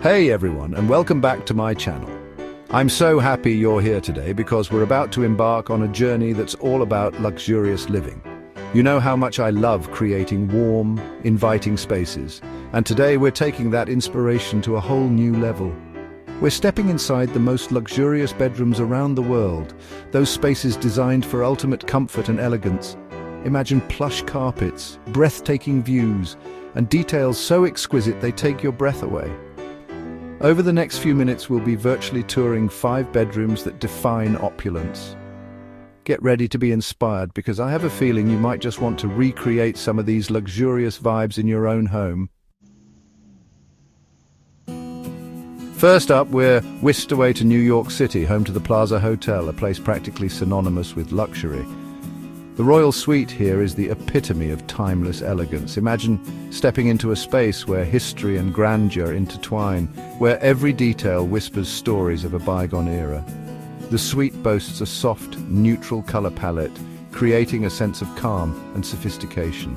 Hey everyone, and welcome back to my channel. I'm so happy you're here today because we're about to embark on a journey that's all about luxurious living. You know how much I love creating warm, inviting spaces, and today we're taking that inspiration to a whole new level. We're stepping inside the most luxurious bedrooms around the world, those spaces designed for ultimate comfort and elegance. Imagine plush carpets, breathtaking views, and details so exquisite they take your breath away. Over the next few minutes, we'll be virtually touring 5 bedrooms that define opulence. Get ready to be inspired because I have a feeling you might just want to recreate some of these luxurious vibes in your own home. First up, we're whisked away to New York City, home to the Plaza Hotel, a place practically synonymous with luxury. The royal suite here is the epitome of timeless elegance. Imagine stepping into a space where history and grandeur intertwine, where every detail whispers stories of a bygone era. The suite boasts a soft, neutral color palette, creating a sense of calm and sophistication.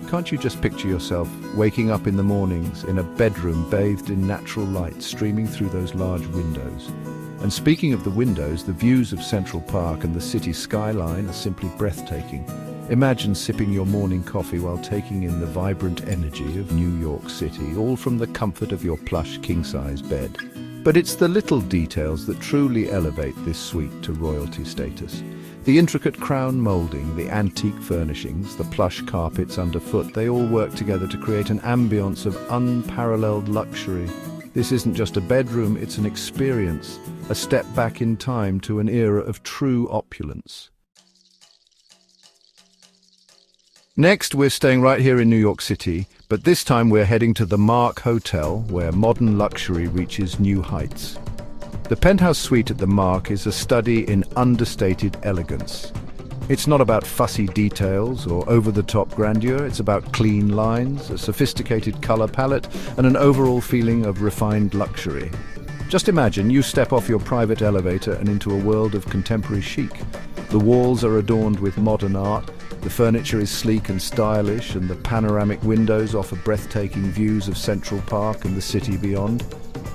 Can't you just picture yourself waking up in the mornings in a bedroom bathed in natural light streaming through those large windows? And speaking of the windows, the views of Central Park and the city skyline are simply breathtaking. Imagine sipping your morning coffee while taking in the vibrant energy of New York City, all from the comfort of your plush king-size bed. But it's the little details that truly elevate this suite to royalty status. The intricate crown molding, the antique furnishings, the plush carpets underfoot, they all work together to create an ambience of unparalleled luxury. This isn't just a bedroom, it's an experience, a step back in time to an era of true opulence. Next, we're staying right here in New York City, but this time we're heading to the Mark Hotel, where modern luxury reaches new heights. The penthouse suite at the Mark is a study in understated elegance. It's not about fussy details or over-the-top grandeur, it's about clean lines, a sophisticated color palette, and an overall feeling of refined luxury. Just imagine you step off your private elevator and into a world of contemporary chic. The walls are adorned with modern art, the furniture is sleek and stylish, and the panoramic windows offer breathtaking views of Central Park and the city beyond.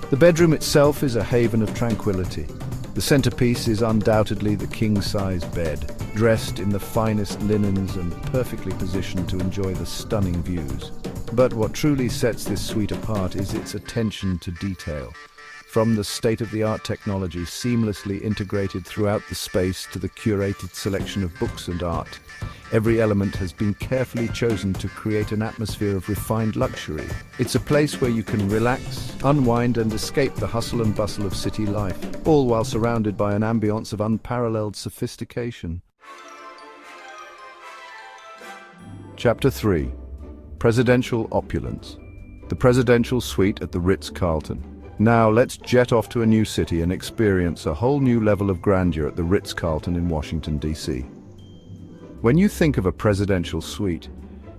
The bedroom itself is a haven of tranquility. The centerpiece is undoubtedly the king-size bed, dressed in the finest linens and perfectly positioned to enjoy the stunning views. But what truly sets this suite apart is its attention to detail. From the state-of-the-art technology seamlessly integrated throughout the space to the curated selection of books and art, every element has been carefully chosen to create an atmosphere of refined luxury. It's a place where you can relax, unwind, and escape the hustle and bustle of city life, all while surrounded by an ambience of unparalleled sophistication. Chapter 3. Presidential Opulence. The Presidential Suite at the Ritz-Carlton. Now let's jet off to a new city and experience a whole new level of grandeur at the Ritz-Carlton in Washington, D.C. When you think of a presidential suite,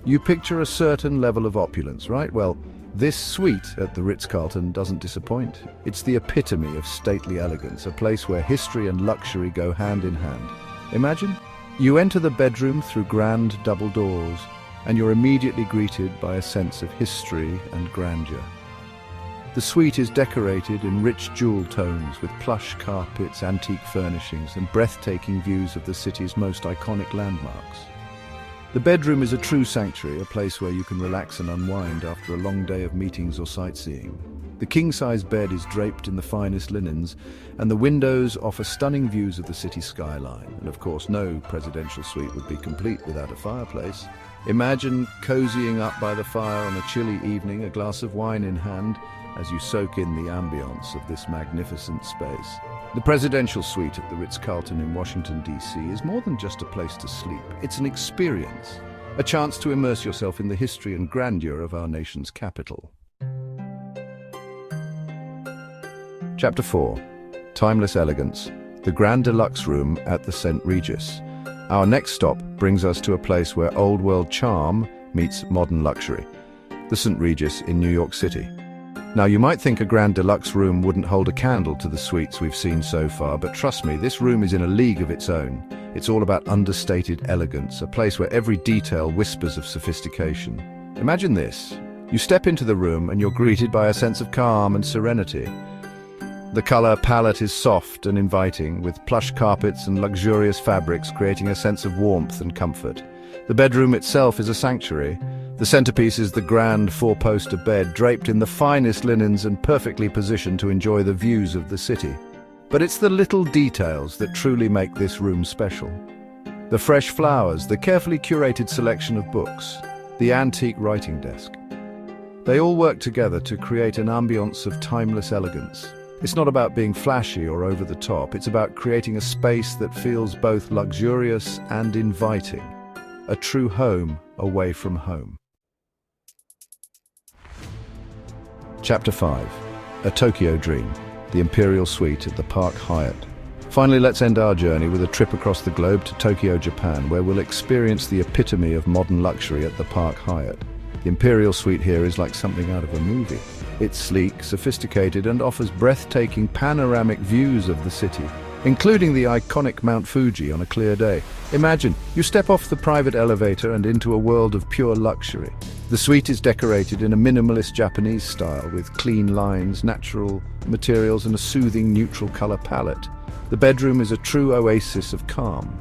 you picture a certain level of opulence, right? Well, this suite at the Ritz-Carlton doesn't disappoint. It's the epitome of stately elegance, a place where history and luxury go hand in hand. Imagine, you enter the bedroom through grand double doors, and you're immediately greeted by a sense of history and grandeur. The suite is decorated in rich jewel tones with plush carpets, antique furnishings, and breathtaking views of the city's most iconic landmarks. The bedroom is a true sanctuary, a place where you can relax and unwind after a long day of meetings or sightseeing. The king-size bed is draped in the finest linens, and the windows offer stunning views of the city skyline. And of course, no presidential suite would be complete without a fireplace. Imagine cozying up by the fire on a chilly evening, a glass of wine in hand, as you soak in the ambience of this magnificent space. The Presidential Suite at the Ritz-Carlton in Washington, D.C. is more than just a place to sleep. It's an experience, a chance to immerse yourself in the history and grandeur of our nation's capital. Chapter 4. Timeless Elegance. The Grand Deluxe Room at the St. Regis. Our next stop brings us to a place where old-world charm meets modern luxury. The St. Regis in New York City. Now, you might think a Grand Deluxe room wouldn't hold a candle to the suites we've seen so far, but trust me, this room is in a league of its own. It's all about understated elegance, a place where every detail whispers of sophistication. Imagine this, You step into the room and you're greeted by a sense of calm and serenity. The color palette is soft and inviting, with plush carpets and luxurious fabrics creating a sense of warmth and comfort. The bedroom itself is a sanctuary. The centerpiece is the grand four-poster bed, draped in the finest linens and perfectly positioned to enjoy the views of the city. But it's the little details that truly make this room special. The fresh flowers, the carefully curated selection of books, the antique writing desk. They all work together to create an ambience of timeless elegance. It's not about being flashy or over the top, it's about creating a space that feels both luxurious and inviting. A true home away from home. Chapter 5. A Tokyo Dream. The Imperial Suite at the Park Hyatt. Finally, let's end our journey with a trip across the globe to Tokyo, Japan, where we'll experience the epitome of modern luxury at the Park Hyatt. The Imperial Suite here is like something out of a movie. It's sleek, sophisticated, and offers breathtaking panoramic views of the city, including the iconic Mount Fuji on a clear day. Imagine, you step off the private elevator and into a world of pure luxury. The suite is decorated in a minimalist Japanese style with clean lines, natural materials, and a soothing neutral color palette. The bedroom is a true oasis of calm.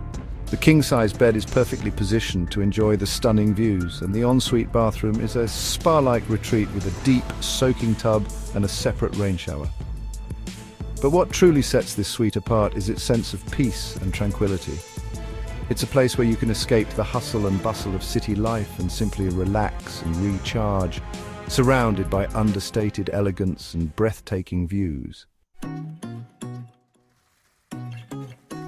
The king-size bed is perfectly positioned to enjoy the stunning views, and the ensuite bathroom is a spa-like retreat with a deep, soaking tub and a separate rain shower. But what truly sets this suite apart is its sense of peace and tranquility. It's a place where you can escape the hustle and bustle of city life and simply relax and recharge, surrounded by understated elegance and breathtaking views.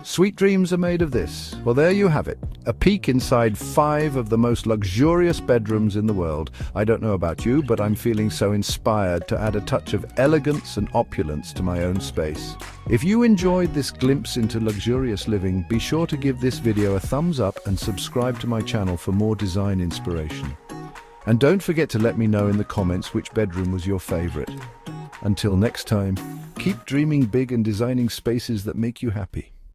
Sweet dreams are made of this. Well, there you have it. A peek inside 5 of the most luxurious bedrooms in the world. I don't know about you, but I'm feeling so inspired to add a touch of elegance and opulence to my own space. If you enjoyed this glimpse into luxurious living, be sure to give this video a thumbs up and subscribe to my channel for more design inspiration. And don't forget to let me know in the comments which bedroom was your favorite. Until next time, keep dreaming big and designing spaces that make you happy.